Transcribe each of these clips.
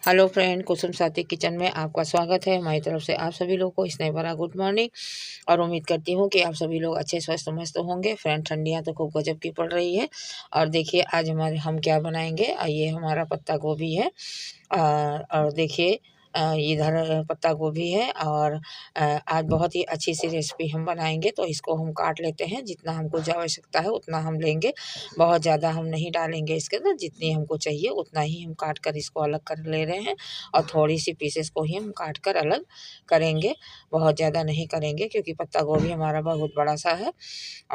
Hello friend, कुसुम साथी kitchen में आपका स्वागत है। हमारी तरफ से आप सभी लोग को इसने बड़ा गुड मॉर्निंग। और उम्मीद करती हूँ कि आप सभी लोग अच्छे स्वस्थ मस्त होंगे। फ्रेंड, ठंडियाँ तो खूब गजब की पड़ रही है। और देखिए आज हम क्या बनाएंगे। ये हमारा पत्ता गोभी है। और देखिए इधर पत्ता गोभी है। और आज बहुत ही अच्छी सी रेसिपी हम बनाएंगे। तो इसको हम काट लेते हैं, जितना हमको जो आवश्यकता है उतना हम लेंगे। बहुत ज़्यादा हम नहीं डालेंगे इसके अंदर, जितनी हमको चाहिए उतना ही हम काट कर इसको अलग कर ले रहे हैं। और थोड़ी सी पीसेस को ही हम काट कर अलग करेंगे, बहुत ज़्यादा नहीं करेंगे क्योंकि पत्ता गोभी हमारा बहुत बड़ा सा है।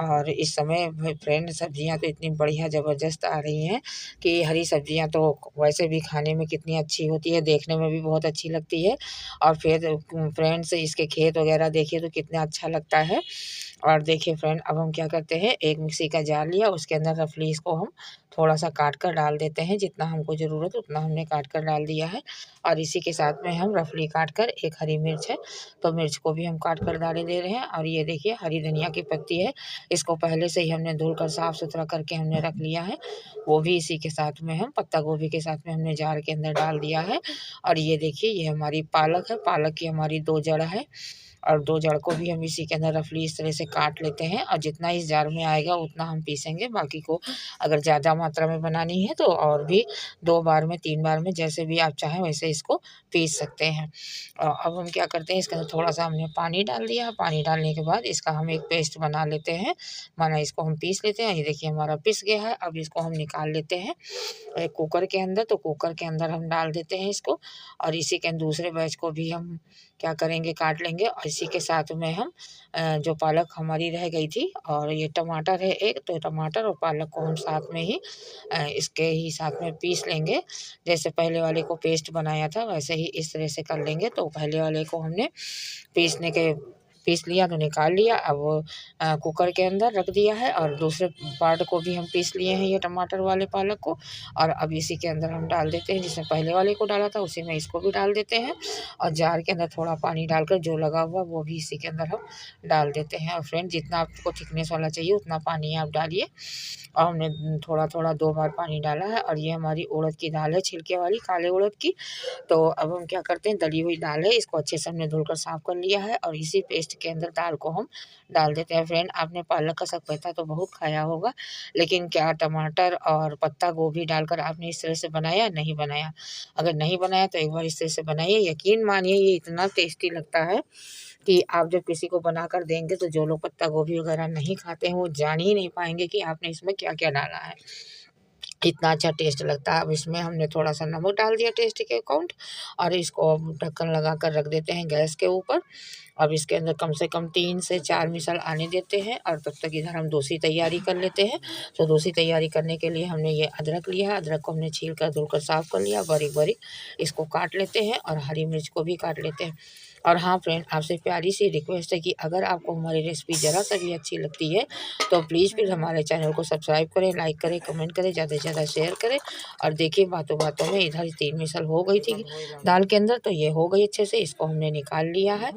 और इस समय फ्रेंड सब्जियां तो इतनी बढ़िया ज़बरदस्त आ रही हैं कि हरी सब्जियां तो वैसे भी खाने में कितनी अच्छी होती है, देखने में भी बहुत अच्छी लगती है। और फिर फ्रेंड्स इसके खेत वगैरह देखिए तो कितना अच्छा लगता है। और देखिए फ्रेंड, अब हम क्या करते हैं, एक मिक्सी का जार लिया, उसके अंदर रफली इसको हम थोड़ा सा काट कर डाल देते हैं। जितना हमको ज़रूरत उतना हमने काट कर डाल दिया है। और इसी के साथ में हम रफली काट कर एक हरी मिर्च है तो मिर्च को भी हम काट कर डाले दे रहे हैं। और ये देखिए हरी धनिया की पत्ती है, इसको पहले से ही हमने धुलकर साफ़ सुथरा करके हमने रख लिया है। वो भी इसी के साथ में हम पत्ता गोभी के साथ में हमने जार के अंदर डाल दिया है। और ये देखिए ये हमारी पालक है, पालक की हमारी 2 जड़ है। और 2 जड़ को भी हम इसी के अंदर रफली इस तरह से काट लेते हैं। और जितना इस जार में आएगा उतना हम पीसेंगे। बाकी को अगर ज़्यादा मात्रा में बनानी है तो और भी 2 बार में 3 बार में जैसे भी आप चाहें वैसे इसको पीस सकते हैं। अब हम क्या करते हैं, इसके अंदर थोड़ा सा हमने पानी डाल दिया। पानी डालने के बाद इसका हम एक पेस्ट बना लेते हैं, माना इसको हम पीस लेते हैं। ये देखिए हमारा पिस गया है। अब इसको हम निकाल लेते हैं एक कुकर के अंदर। तो कुकर के अंदर हम डाल देते हैं इसको। और इसी के दूसरे बैच को भी हम क्या करेंगे, काट लेंगे। और इसी के साथ में हम जो पालक हमारी रह गई थी और ये टमाटर है एक, तो टमाटर और पालक को हम साथ में ही इसके ही साथ में पीस लेंगे। जैसे पहले वाले को पेस्ट बनाया था वैसे ही इस तरह से कर लेंगे। तो पहले वाले को हमने पीस लिया तो निकाल लिया। अब कुकर के अंदर रख दिया है। और दूसरे पार्ट को भी हम पीस लिए हैं, ये टमाटर वाले पालक को। और अब इसी के अंदर हम डाल देते हैं, जिसमें पहले वाले को डाला था उसी में इसको भी डाल देते हैं। और जार के अंदर थोड़ा पानी डालकर जो लगा हुआ वो भी इसी के अंदर हम डाल देते हैं। और फ्रेंड, जितना आपको थिकनेस वाला चाहिए उतना पानी आप डालिए। और हमने थोड़ा थोड़ा 2 बार पानी डाला है। और ये हमारी उड़द की दाल है, छिलके वाली काले उड़द की। तो अब हम क्या करते हैं, दली हुई दाल है, इसको अच्छे से हमने धुलकर साफ़ कर लिया है। और इसी पेस्ट के अंदर दाल को हम डाल देते हैं। फ्रेंड, आपने पालक का सक तो बहुत खाया होगा, लेकिन क्या टमाटर और पत्ता गोभी डालकर आपने इस तरह से बनाया? नहीं बनाया। अगर नहीं बनाया तो एक बार इस तरह से बनाइए, यकीन मानिए ये इतना टेस्टी लगता है कि आप जब किसी को बनाकर देंगे तो जो लोग पत्ता गोभी वगैरह नहीं खाते हैं वो जान ही नहीं पाएंगे कि आपने इसमें क्या क्या डाला है। इतना अच्छा टेस्ट लगता है। अब इसमें हमने थोड़ा सा नमक डाल दिया टेस्ट के अकॉर्डिंग। और इसको अब ढक्कन लगा कर रख देते हैं गैस के ऊपर। अब इसके अंदर कम से कम 3 से 4 विसल आने देते हैं। और तब तक इधर हम दूसरी तैयारी कर लेते हैं। तो दूसरी तैयारी करने के लिए हमने ये अदरक लिया है, अदरक को हमने छील कर धुलकर साफ़ कर लिया, बारीक बारीक इसको काट लेते हैं। और हरी मिर्च को भी काट लेते हैं। और हाँ फ्रेंड, आपसे प्यारी सी रिक्वेस्ट है कि अगर आपको हमारी रेसिपी ज़रा सा भी अच्छी लगती है तो प्लीज़ फिर हमारे चैनल को सब्सक्राइब करें, लाइक करें, कमेंट करें, ज़्यादा से ज़्यादा शेयर करें। और देखिए बातों बातों में इधर 3 विसल हो गई थी दाल के अंदर, तो ये हो गई अच्छे से। इसको हमने निकाल लिया है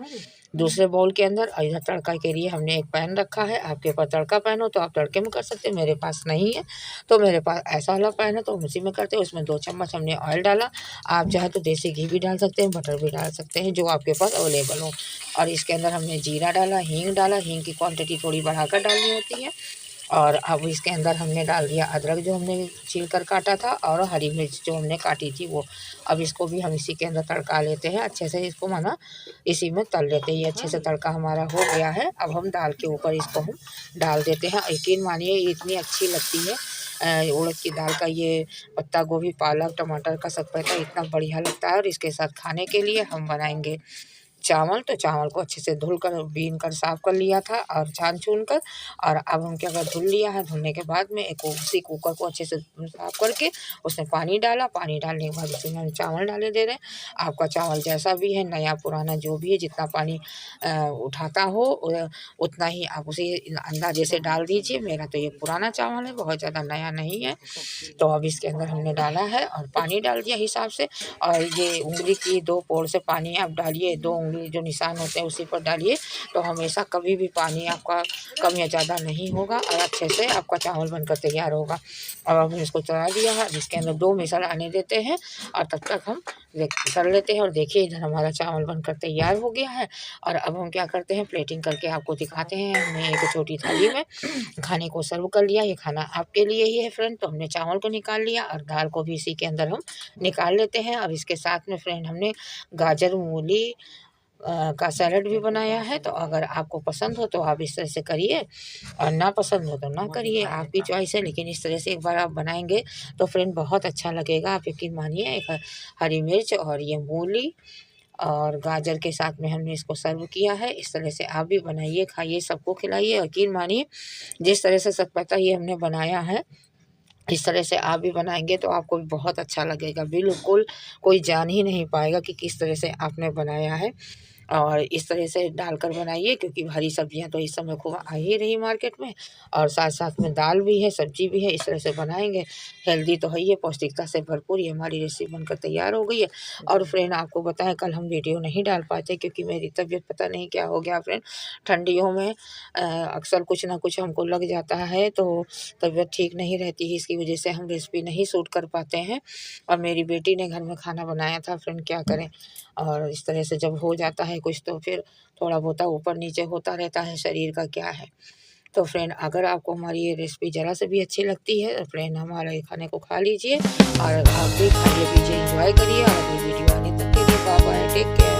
दूसरे बाउल के अंदर। और इधर तड़का के लिए हमने एक पैन रखा है। आपके पास तड़का पैन हो तो आप तड़के में कर सकते हैं, मेरे पास नहीं है तो मेरे पास ऐसा वाला पैन है तो हम उसी में करते हैं। उसमें 2 चम्मच हमने ऑयल डाला। आप चाहे तो देसी घी भी डाल सकते हैं, बटर भी डाल सकते हैं, जो आपके पास अवेलेबल हो। और इसके अंदर हमने जीरा डाला, हींग डाला, हींग की क्वांटिटी थोड़ी बढ़ाकर डालनी होती है। और अब इसके अंदर हमने डाल दिया अदरक जो हमने छील कर काटा था, और हरी मिर्च जो हमने काटी थी वो। अब इसको भी हम इसी के अंदर तड़का लेते हैं अच्छे से, इसको माना इसी में तल लेते हैं। ये अच्छे से तड़का हमारा हो गया है। अब हम दाल के ऊपर इसको हम डाल देते हैं। यकीन मानिए ये इतनी अच्छी लगती है उड़द की दाल का ये पत्ता गोभी पालक टमाटर का सतपैता इतना बढ़िया लगता है। और इसके साथ खाने के लिए हम बनाएंगे चावल। तो चावल को अच्छे से धुल कर बीन कर साफ़ कर लिया था और छान छून कर। और अब हम क्या कर धुल लिया है, धुलने के बाद में एक उसी कुकर को अच्छे से साफ़ करके उसमें पानी डाला। पानी डालने के बाद उसमें हम चावल डाले दे रहे हैं। आपका चावल जैसा भी है, नया पुराना जो भी है, जितना पानी उठाता हो उतना ही आप उसी अंदाजे से डाल दीजिए। मेरा तो ये पुराना चावल है, बहुत ज़्यादा नया नहीं है। तो अब इसके अंदर हमने डाला है और पानी डाल दिया हिसाब से। और ये उंगली की 2 पोर से पानी आप डालिए, 2 उंगली उंगली जो निशान होते हैं उसी पर डालिए, तो हमेशा कभी भी पानी आपका कम या ज़्यादा नहीं होगा और अच्छे से आपका चावल बनकर तैयार होगा। अब हमने इसको चढ़ा दिया है, इसके अंदर 2 मिसल आने देते हैं और तब तक हम कर लेते हैं। और देखिए इधर हमारा चावल बनकर तैयार हो गया है। और अब हम क्या करते हैं, प्लेटिंग करके आपको दिखाते हैं। हमने एक छोटी थाली में खाने को सर्व कर लिया। ये खाना आपके लिए ही है फ्रेंड। तो हमने चावल को निकाल लिया और दाल को भी इसी के अंदर हम निकाल लेते हैं। और इसके साथ में फ्रेंड हमने गाजर मूली का सैलड भी बनाया है। तो अगर आपको पसंद हो तो आप इस तरह से करिए और ना पसंद हो तो ना करिए, आपकी चॉइस है। लेकिन इस तरह से एक बार आप बनाएंगे तो फ्रेंड बहुत अच्छा लगेगा, आप यकीन मानिए। एक हरी मिर्च और ये मूली और गाजर के साथ में हमने इसको सर्व किया है। इस तरह से आप भी बनाइए, खाइए, सबको खिलाइए। यकीन मानिए जिस तरह से सतपथा ये हमने बनाया है, इस तरह से आप भी बनाएंगे तो आपको भी बहुत अच्छा लगेगा। बिल्कुल कोई जान ही नहीं पाएगा कि किस तरह से आपने बनाया है। और इस तरह से डालकर बनाइए, क्योंकि हरी सब्जियां तो इस समय खूब आ ही रही मार्केट में, और साथ साथ में दाल भी है, सब्जी भी है। इस तरह से बनाएंगे, हेल्दी तो है ही है, पौष्टिकता से भरपूर। ये हमारी रेसिपी बनकर तैयार हो गई है। और फ्रेंड आपको बताएं, कल हम वीडियो नहीं डाल पाते क्योंकि मेरी तबीयत पता नहीं क्या हो गया फ्रेंड। ठंडियों में अक्सर कुछ ना कुछ हमको लग जाता है, तो तबीयत ठीक नहीं रहती है। इसकी वजह से हम रेसिपी नहीं शूट कर पाते हैं। और मेरी बेटी ने घर में खाना बनाया था फ्रेंड, क्या करें। और इस तरह से जब हो जाता है कुछ तो फिर थोड़ा बहुत ऊपर नीचे होता रहता है, शरीर का क्या है। तो फ्रेंड अगर आपको हमारी ये रेसिपी ज़रा से भी अच्छी लगती है तो फ्रेंड हमारा ये खाने को खा लीजिए और आप भी खाइए पीजिए, एंजॉय करिए। और अगली वीडियो आने तक के लिए बाय बाय, टेक केयर।